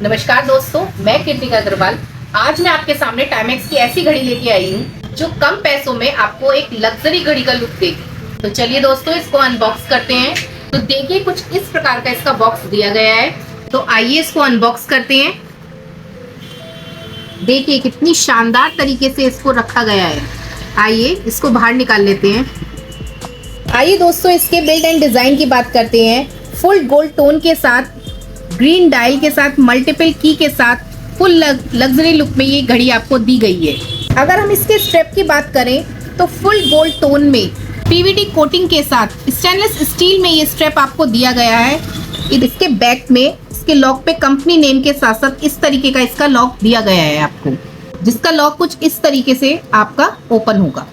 नमस्कार दोस्तों, मैं कृतिका अग्रवाल। आज मैं आपके सामने टाइमेक्स की ऐसी घड़ी लेके आई हूँ जो कम पैसों में आपको एक लग्जरी घड़ी का लुक देगी। तो चलिए दोस्तों, इसको अनबॉक्स करते हैं। तो देखिए, कुछ इस प्रकार का इसका बॉक्स दिया गया है। तो आइए इसको अनबॉक्स करते हैं। देखिए कितनी शानदार तरीके से इसको रखा गया है। आइए इसको बाहर निकाल लेते हैं। आइए दोस्तों, इसके बिल्ड एंड डिजाइन की बात करते हैं। फुल गोल्ड टोन के साथ, ग्रीन डायल के साथ, मल्टीपल की के साथ फुल लग्जरी लुक में ये घड़ी आपको दी गई है। अगर हम इसके स्ट्रैप की बात करें तो फुल गोल्ड टोन में पीवीडी कोटिंग के साथ स्टेनलेस स्टील में ये स्ट्रैप आपको दिया गया है। इसके बैक में इसके लॉक पे कंपनी नेम के साथ साथ इस तरीके का इसका लॉक दिया गया है आपको, जिसका लॉक कुछ इस तरीके से आपका ओपन होगा।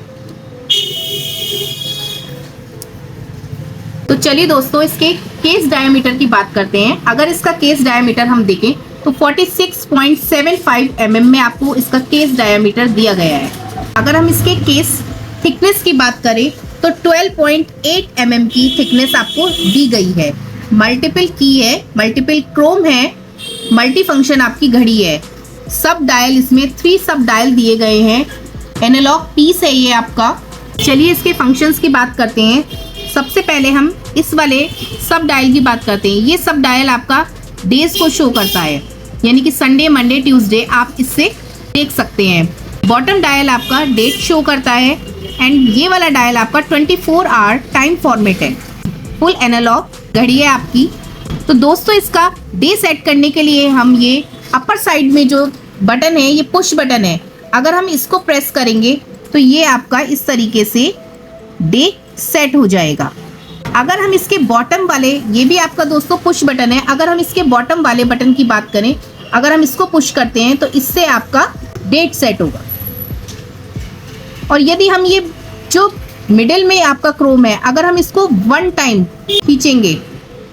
तो चलिए दोस्तों, इसके केस डायमीटर की बात करते हैं। अगर इसका केस डायमीटर हम देखें तो 46.75 mm में आपको इसका केस डायमीटर दिया गया है। अगर हम इसके केस थिकनेस की बात करें तो 12.8 mm की थिकनेस आपको दी गई है। मल्टीपल की है, मल्टीपल क्रोम है, मल्टी फंक्शन आपकी घड़ी है। सब डायल, इसमें 3 सब डायल दिए गए हैं। एनालॉग पीस है ये आपका। चलिए इसके फंक्शंस की बात करते हैं। सबसे पहले हम इस वाले सब डायल की बात करते हैं। ये सब डायल आपका डेज को शो करता है, यानी कि संडे, मंडे, ट्यूसडे आप इससे देख सकते हैं। बॉटम डायल आपका डेट शो करता है एंड ये वाला डायल आपका 24 आवर टाइम फॉर्मेट है। फुल एनालॉग घड़ी है आपकी। तो दोस्तों, इसका डे सेट करने के लिए हम ये अपर साइड में जो बटन है, ये पुश बटन है। अगर हम इसको प्रेस करेंगे तो ये आपका इस तरीके से डे सेट हो जाएगा। अगर हम इसके बॉटम वाले, ये भी आपका दोस्तों पुश बटन है। अगर हम इसके बॉटम वाले बटन की बात करें, अगर हम इसको पुश करते हैं तो इससे आपका डेट सेट होगा। और यदि हम ये जो मिडिल में आपका क्रोम है, अगर हम इसको 1 टाइम खींचेंगे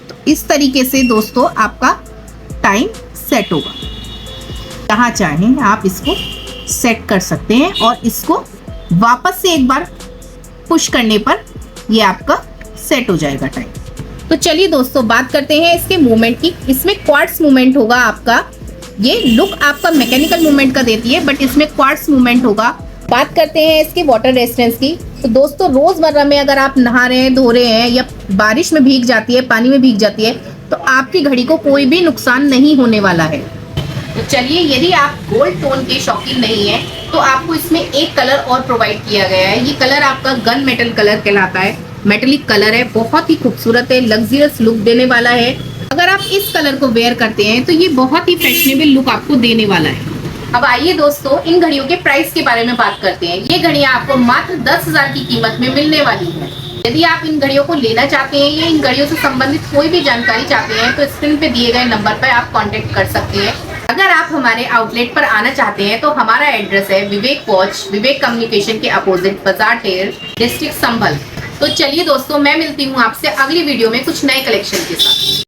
तो इस तरीके से दोस्तों आपका टाइम सेट होगा। जहाँ चाहें आप इसको सेट कर सकते हैं और इसको वापस से एक बार पुश करने पर ये आपका सेट हो जाएगा टाइम। तो चलिए दोस्तों, बात करते हैं इसके मूवमेंट की। इसमें क्वार्ट्स मूवमेंट होगा आपका। ये लुक आपका मैकेनिकल मूवमेंट का देती है, बट इसमें क्वार्ट्स मूवमेंट होगा। बात करते हैं इसके वाटर रेजिस्टेंस की। तो दोस्तों, रोजमर्रा में अगर आप नहा रहे हैं, धो रहे हैं या बारिश में भीग जाती है, पानी में भीग जाती है, तो आपकी घड़ी को कोई भी नुकसान नहीं होने वाला है। तो चलिए, यदि आप गोल्ड टोन के शौकीन नहीं है तो आपको इसमें एक कलर और प्रोवाइड किया गया है। ये कलर आपका गन मेटल कलर कहलाता है। मेटेलिक कलर है, बहुत ही खूबसूरत है, लग्जरियस लुक देने वाला है। अगर आप इस कलर को वेयर करते हैं तो ये बहुत ही फैशनेबल लुक आपको देने वाला है। अब आइए दोस्तों, इन घड़ियों के प्राइस के बारे में बात करते हैं। ये घड़ियां आपको मात्र 10,000 की कीमत में मिलने वाली है। यदि आप इन घड़ियों को लेना चाहते हैं या इन घड़ियों से संबंधित कोई भी जानकारी चाहते हैं तो स्क्रीन पे दिए गए नंबर पर आप कांटेक्ट कर सकते हैं। अगर आप हमारे आउटलेट पर आना चाहते हैं तो हमारा एड्रेस है विवेक वॉच, विवेक कम्युनिकेशन के अपोजिट, बाजार टेर, डिस्ट्रिक्ट संभल। तो चलिए दोस्तों, मैं मिलती हूँ आपसे अगली वीडियो में कुछ नए कलेक्शन के साथ।